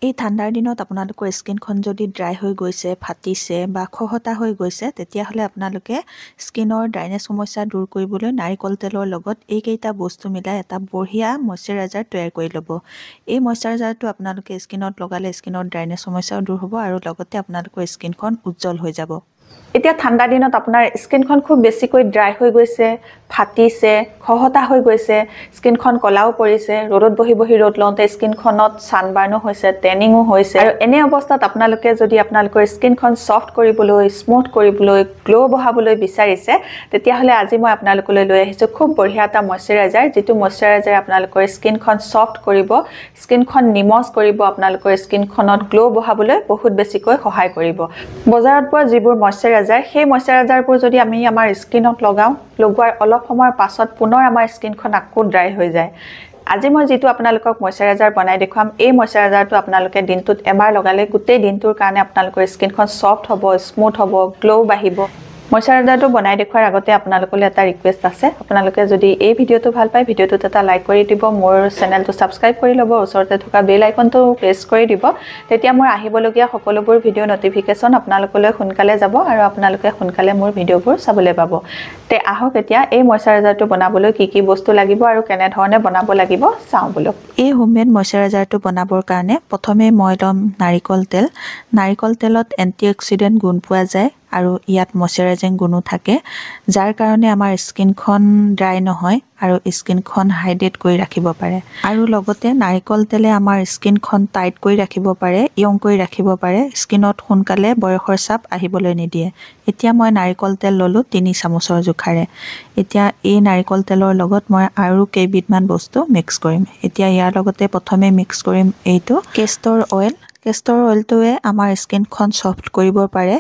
এই ঠাণ্ডাৰ দিনত আপোনালোকৰ স্কিনখন যদি ড্ৰাই হৈ গৈছে, ফাটিছে বা খহটা হৈ গৈছে, তেতিয়াহ'লে আপোনালোকে স্কিনৰ ড্ৰাইনেছ সমস্যা দূৰ কৰিবলৈ নাৰিকল তেলৰ লগত এইকেইটা বস্তু মিলাই এটা বঢ়িয়া মইশ্চাৰাইজাৰ তৈয়াৰ কৰি ল'ব। এই মইশ্চাৰাইজাৰটো আপোনালোকে স্কিনত লগালে স্কিনৰ ড্ৰাইনেছ সমস্যাও দূৰ হ'ব আৰু লগতে আপোনালোকৰ স্কিনখন উজ্জ্বল হৈ যাব। এতিয়া ঠাণ্ডা দিনত আপোনাৰ স্কিনখন খুব বেছিকৈ ড্ৰাই হৈ গৈছে, ফাটিছে, খহটা হৈ গৈছে, স্কিনখন কলাও পৰিছে, ৰ'দত বহি বহি ৰ'দ লওঁতে স্কিনখনত ছানবাৰ্ণো হৈছে, টেনিঙো হৈছে। আৰু এনে অৱস্থাত আপোনালোকে যদি আপোনালোকৰ স্কিনখন ছফ্ট কৰিবলৈ, স্মুথ কৰিবলৈ, গ্ল' বঢ়াবলৈ বিচাৰিছে, তেতিয়াহ'লে আজি মই আপোনালোকলৈ লৈ আহিছোঁ খুব বঢ়িয়া এটা মইশ্চাৰাইজাৰ, যিটো মইশ্চাৰাইজাৰ আপোনালোকৰ স্কিনখন ছফ্ট কৰিব, স্কিনখন নিমজ কৰিব, আপোনালোকৰ স্কিনখনত গ্ল' বঢ়াবলৈ বহুত বেছিকৈ সহায় কৰিব। বজাৰত পোৱা যিবোৰ মইশ্চাৰাইজাৰ, সেই মইশ্চাৰাইজাৰবোৰ যদি আমি আমাৰ স্কিনত লগাওঁ, লগোৱাৰ অলপ সময়ৰ পাছত পুনৰ আমাৰ স্কিনখন আকৌ ড্ৰাই হৈ যায়। আজি মই যিটো আপোনালোকক মইশ্চাৰাইজাৰ বনাই দেখুৱাম, এই মইশ্চাৰাইজাৰটো আপোনালোকে দিনটোত এবাৰ লগালে গোটেই দিনটোৰ কাৰণে আপোনালোকৰ স্কিনখন ছফ্ট হ'ব, স্মুথ হ'ব, গ্ল' বাঢ়িব। মইশ্চাৰাইজাৰটো বনাই দেখুৱাৰ আগতে আপোনালোকলৈ এটা ৰিকুৱেষ্ট আছে। আপোনালোকে যদি এই ভিডিঅ'টো ভাল পায়, ভিডিঅ'টোত এটা লাইক কৰি দিব, মোৰ চেনেলটো ছাবস্ক্ৰাইব কৰি ল'ব, ওচৰতে থকা বেল আইকনটো প্ৰেছ কৰি দিব। তেতিয়া মোৰ আহিবলগীয়া সকলোবোৰ ভিডিঅ' নটিফিকেশ্যন আপোনালোকলৈ সোনকালে যাব আৰু আপোনালোকে সোনকালে মোৰ ভিডিঅ'বোৰ চাবলৈ পাব। তে আহক এতিয়া এই মইশ্চাৰাইজাৰটো বনাবলৈ কি কি বস্তু লাগিব আৰু কেনেধৰণে বনাব লাগিব চাওঁ বলক। এই হোমমেড মইশ্চাৰাইজাৰটো বনাবৰ কাৰণে প্ৰথমে মই ল'ম নাৰিকল তেল। নাৰিকল তেলত এণ্টি অক্সিডেণ্ট গুণ পোৱা যায় আৰু ইয়াত মইশ্চাৰাইজিং গুণো থাকে, যাৰ কাৰণে আমাৰ স্কিনখন ড্ৰাই নহয় আৰু স্কিনখন হাইড্ৰেট কৰি ৰাখিব পাৰে। আৰু লগতে নাৰিকল তেলে আমাৰ স্কিনখন টাইট কৰি ৰাখিব পাৰে, য়ং কৰি ৰাখিব পাৰে, স্কিনত সোনকালে বয়সৰ চাপ আহিবলৈ নিদিয়ে। এতিয়া মই নাৰিকল তেল ল'লোঁ 3 চামুচৰ জোখাৰে। এতিয়া এই নাৰিকল তেলৰ লগত মই আৰু কেইবিধমান বস্তু মিক্স কৰিম। এতিয়া ইয়াৰ লগতে প্ৰথমে মিক্স কৰিম এইটো কেষ্টৰ অইল। কেষ্টৰ অইলটোৱে আমাৰ স্কিনখন ছফ্ট কৰিব পাৰে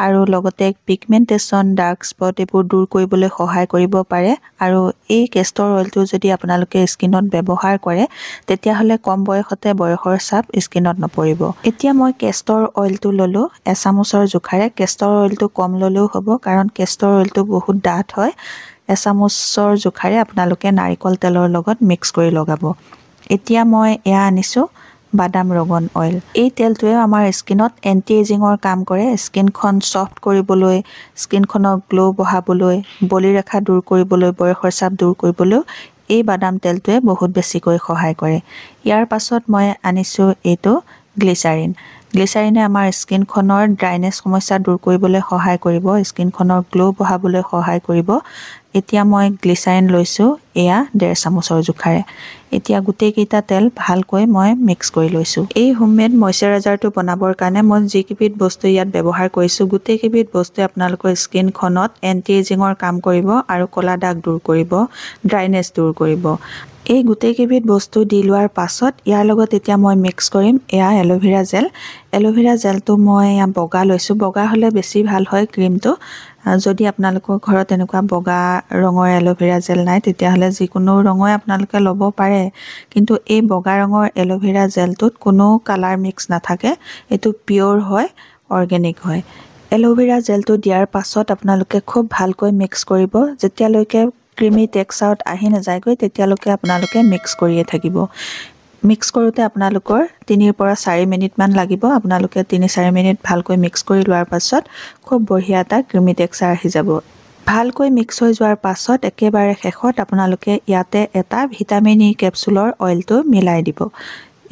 আৰু লগতে পিগমেণ্টেশ্যন, ডাৰ্ক স্পট এইবোৰ দূৰ কৰিবলৈ সহায় কৰিব পাৰে। আৰু এই কেষ্টৰ অইলটো যদি আপোনালোকে স্কিনত ব্যৱহাৰ কৰে, তেতিয়াহ'লে কম বয়সতে বয়সৰ চাপ স্কিনত নপৰিব। এতিয়া মই কেষ্টৰ অইলটো ল'লোঁ 1 চামুচৰ জোখাৰে। কেষ্টৰ অইলটো কম ল'লেও হ'ব, কাৰণ কেষ্টৰ অইলটো বহুত ডাঠ হয়। 1 চামুচৰ জোখাৰে আপোনালোকে নাৰিকল তেলৰ লগত মিক্স কৰি লগাব। এতিয়া মই এয়া আনিছোঁ বাদাম ৰগন অইল। এই তেলটোৱে আমাৰ স্কিনত এণ্টি এজিঙৰ কাম কৰে। স্কিনখন ছফ্ট কৰিবলৈ, স্কিনখনৰ গ্ল' বঢ়াবলৈ, বলি ৰেখা দূৰ কৰিবলৈ, বয়সৰ চাপ দূৰ কৰিবলৈও এই বাদাম তেলটোৱে বহুত বেছিকৈ সহায় কৰে। ইয়াৰ পাছত মই আনিছোঁ এইটো গ্লিচাৰিন। গ্লিচাৰিনে আমাৰ স্কিনখনৰ ড্ৰাইনেছ সমস্যা দূৰ কৰিবলৈ সহায় কৰিব, স্কিনখনৰ গ্ল' বঢ়াবলৈ সহায় কৰিব। এতিয়া মই গ্লিচাৰিন লৈছোঁ এয়া 1.5 চামুচৰ জোখাৰে। এতিয়া গোটেইকেইটা তেল ভালকৈ মই মিক্স কৰি লৈছোঁ। এই হোমমেড মইশ্চাৰাইজাৰটো বনাবৰ কাৰণে মই যিকেইবিধ বস্তু ইয়াত ব্যৱহাৰ কৰিছোঁ, গোটেইকেইবিধ বস্তুৱে আপোনালোকৰ স্কিনখনত এণ্টি এজিঙৰ কাম কৰিব আৰু ক'লা দাগ দূৰ কৰিব, ড্ৰাইনেছ দূৰ কৰিব। এই গোটেইকেইবিধ বস্তু দি লোৱাৰ পাছত ইয়াৰ লগত এতিয়া মই মিক্স কৰিম এয়া এল'ভেৰা জেল। এল'ভেৰা জেলটো মই এয়া বগা লৈছোঁ। বগা হ'লে বেছি ভাল হয় ক্ৰীমটো। যদি আপোনালোকৰ ঘৰত এনেকুৱা বগা ৰঙৰ এল'ভেৰা জেল নাই, তেতিয়াহ'লে যিকোনো ৰঙৰে আপোনালোকে ল'ব পাৰে। কিন্তু এই বগা ৰঙৰ এল'ভেৰা জেলটোত কোনো কালাৰ মিক্স নাথাকে, এইটো পিয়'ৰ হয়, অৰ্গেনিক হয়। এল'ভেৰা জেলটো দিয়াৰ পাছত আপোনালোকে খুব ভালকৈ মিক্স কৰিব। যেতিয়ালৈকে ক্ৰীমি টেক্সচাৰত আহি নাযায়গৈ, তেতিয়ালৈকে আপোনালোকে মিক্স কৰিয়ে থাকিব। মিক্স কৰোঁতে আপোনালোকৰ 3 পৰা 4 মিনিটমান লাগিব। আপোনালোকে 3-4 মিনিট ভালকৈ মিক্স কৰি লোৱাৰ পাছত খুব বঢ়িয়া এটা ক্ৰীমি টেক্সচাৰ আহি যাব। ভালকৈ মিক্স হৈ যোৱাৰ পাছত একেবাৰে শেষত আপোনালোকে ইয়াতে এটা ভিটামিন ই কেপচুলৰ অইলটো মিলাই দিব।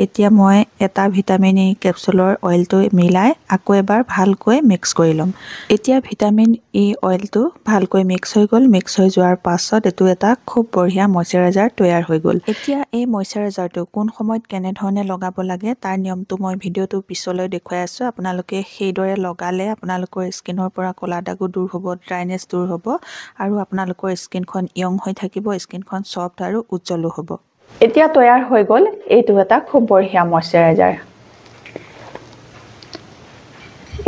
এতিয়া মই এটা ভিটামিন ই কেপচুলৰ অইলটো মিলাই আকৌ এবাৰ ভালকৈ মিক্স কৰি ল'ম। এতিয়া ভিটামিন ই অইলটো ভালকৈ মিক্স হৈ গ'ল। মিক্স হৈ যোৱাৰ পাছত এইটো এটা খুব বঢ়িয়া মইশ্চাৰাইজাৰ তৈয়াৰ হৈ গ'ল। এতিয়া এই মইশ্চাৰাইজাৰটো কোন সময়ত কেনেধৰণে লগাব লাগে তাৰ নিয়মটো মই ভিডিঅ'টো পিছলৈ দেখুৱাই আছোঁ। আপোনালোকে সেইদৰে লগালে আপোনালোকৰ স্কিনৰ পৰা ক'লা দাগো দূৰ হ'ব, ড্ৰাইনেছ দূৰ হ'ব আৰু আপোনালোকৰ স্কিনখন য়ং হৈ থাকিব, স্কিনখন ছফ্ট আৰু উজ্জ্বলো হ'ব। এতিয়া তৈয়াৰ হৈ গ'ল এইটো এটা খুব বঢ়িয়া মইশ্চাৰাইজাৰ।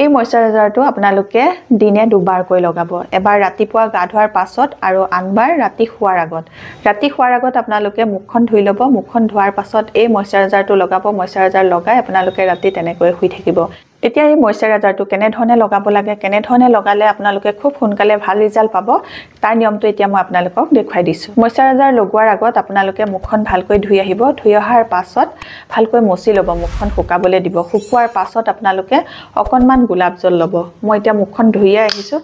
এই মইশ্চাৰাইজাৰটো আপোনালোকে দিনে 2বাৰকৈ লগাব। এবাৰ ৰাতিপুৱা গা ধোৱাৰ পাছত আৰু আনবাৰ ৰাতি শোৱাৰ আগত। ৰাতি শোৱাৰ আগত আপোনালোকে মুখখন ধুই ল'ব। মুখখন ধোৱাৰ পাছত এই মইশ্চাৰাইজাৰটো লগাব। মইশ্চাৰাইজাৰ লগাই আপোনালোকে ৰাতি তেনেকৈ শুই থাকিব। এতিয়া এই ময়শ্চাৰাইজাৰটো কেনেধৰণে লগাব লাগে, কেনেধৰণে লগালে আপোনালোকে খুব সোনকালে ভাল ৰিজাল্ট পাব, তাৰ নিয়মটো এতিয়া মই আপোনালোকক দেখুৱাই দিছোঁ। ময়শ্চাৰাইজাৰ লগোৱাৰ আগত আপোনালোকে মুখখন ভালকৈ ধুই আহিব। ধুই অহাৰ পাছত ভালকৈ মচি ল'ব, মুখখন শুকাবলৈ দিব। শুকোৱাৰ পাছত আপোনালোকে অকণমান গোলাপ জল ল'ব। মই এতিয়া মুখখন ধুইয়ে আহিছোঁ।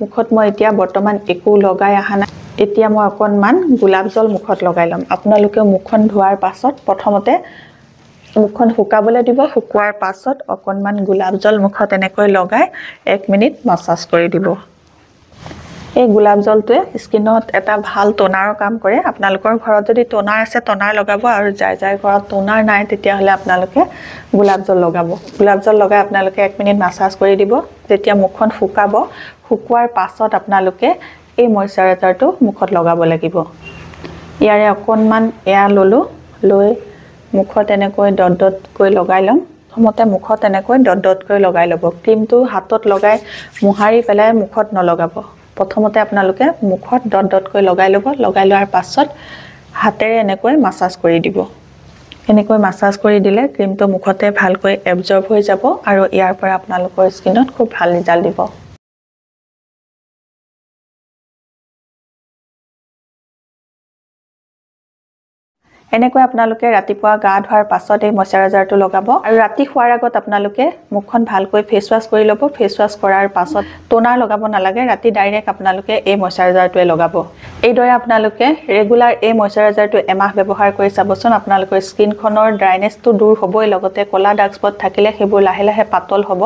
মুখত মই এতিয়া বৰ্তমান একো লগাই অহা নাই। এতিয়া মই অকণমান গোলাপ জল মুখত লগাই ল'ম। আপোনালোকে মুখখন ধোৱাৰ পাছত প্ৰথমতে মুখখন শুকাবলৈ দিব। শুকোৱাৰ পাছত অকণমান গোলাপ জল মুখত এনেকৈ লগাই 1 মিনিট মাছাজ কৰি দিব। এই গোলাপ জলটোৱে স্কিনত এটা ভাল টোনাৰৰ কাম কৰে। আপোনালোকৰ ঘৰত যদি টোনাৰ আছে টোনাৰ লগাব, আৰু যাৰ ঘৰত টোনাৰ নাই তেতিয়াহ'লে আপোনালোকে গোলাপ জল লগাব। গোলাপ জল লগাই আপোনালোকে 1 মিনিট মাছাজ কৰি দিব। যেতিয়া মুখখন শুকাব, শুকোৱাৰ পাছত আপোনালোকে এই ময়শ্চাৰাইজাৰটো মুখত লগাব লাগিব। ইয়াৰে অকণমান এয়া ল'লোঁ, লৈ মুখত এনেকৈ ডট ডটকৈ লগাই ল'ম। প্ৰথমতে মুখত এনেকৈ ডট ডটকৈ লগাই ল'ব। ক্ৰীমটো হাতত লগাই মোহাৰি পেলাই মুখত নলগাব। প্ৰথমতে আপোনালোকে মুখত ডট ডটকৈ লগাই ল'ব। লগাই লোৱাৰ পাছত হাতেৰে এনেকৈ মাছাজ কৰি দিব। এনেকৈ মাছাজ কৰি দিলে ক্ৰীমটো মুখতে ভালকৈ এবজৰ্ব হৈ যাব, আৰু ইয়াৰ পৰা আপোনালোকৰ স্কিনত খুব ভাল ৰিজাল্ট দিব। এনেকৈ আপোনালোকে ৰাতিপুৱা গা ধোৱাৰ পাছত এই ময়শ্চাৰাইজাৰটো লগাব, আৰু ৰাতি শোৱাৰ আগত আপোনালোকে মুখখন ভালকৈ ফেচ ৱাছ কৰি ল'ব। ফেচ ৱাছ কৰাৰ পাছত টোনাৰ লগাব নালাগে, ৰাতি ডাইৰেক্ট আপোনালোকে এই ময়শ্চাৰাইজাৰটোৱে লগাব। এইদৰে আপোনালোকে ৰেগুলাৰ এই ময়শ্চাৰাইজাৰটো এমাহ ব্যৱহাৰ কৰি চাবচোন। আপোনালোকৰ স্কিনখনৰ ড্ৰাইনেছটো দূৰ হ'বই, লগতে ক'লা ডাৰ্ক স্পট থাকিলে সেইবোৰ লাহে লাহে পাতল হ'ব,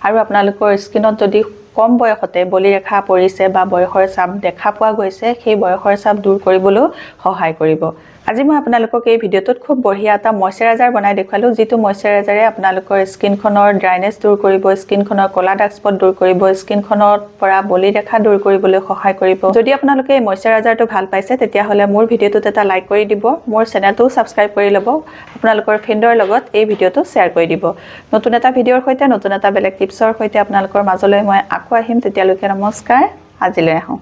আৰু আপোনালোকৰ স্কিনত যদি কম বয়সতে বলিৰেখা পৰিছে বা বয়সৰ ছাপ দেখা পোৱা গৈছে, সেই বয়সৰ ছাপ দূৰ কৰিবলৈও সহায় কৰিব। আজি মই আপোনালোকক এই ভিডিঅ'টোত খুব বঢ়িয়া এটা ময়শ্চাৰাইজাৰ বনাই দেখুৱালোঁ, যিটো ময়শ্চাৰাইজাৰে আপোনালোকৰ স্কিনখনৰ ড্ৰাইনেছ দূৰ কৰিব, স্কিনখনৰ ক'লা ডাৰ্ক স্পট দূৰ কৰিব, স্কিনখনৰ পৰা বলিৰেখা দূৰ কৰিবলৈ সহায় কৰিব। যদি আপোনালোকে এই ময়শ্চাৰাইজাৰটো ভাল পাইছে তেতিয়াহ'লে মোৰ ভিডিঅ'টোত এটা লাইক কৰি দিব, মোৰ চেনেলটো ছাবস্ক্ৰাইব কৰি ল'ব, আপোনালোকৰ ফ্ৰেণ্ডৰ লগত এই ভিডিঅ'টো শ্বেয়াৰ কৰি দিব। নতুন এটা ভিডিঅ'ৰ সৈতে, নতুন এটা বেলেগ টিপছৰ সৈতে আপোনালোকৰ মাজলৈ মই আকৌ আহিম। তেতিয়ালৈকে নমস্কাৰ, আজিলৈ আহোঁ।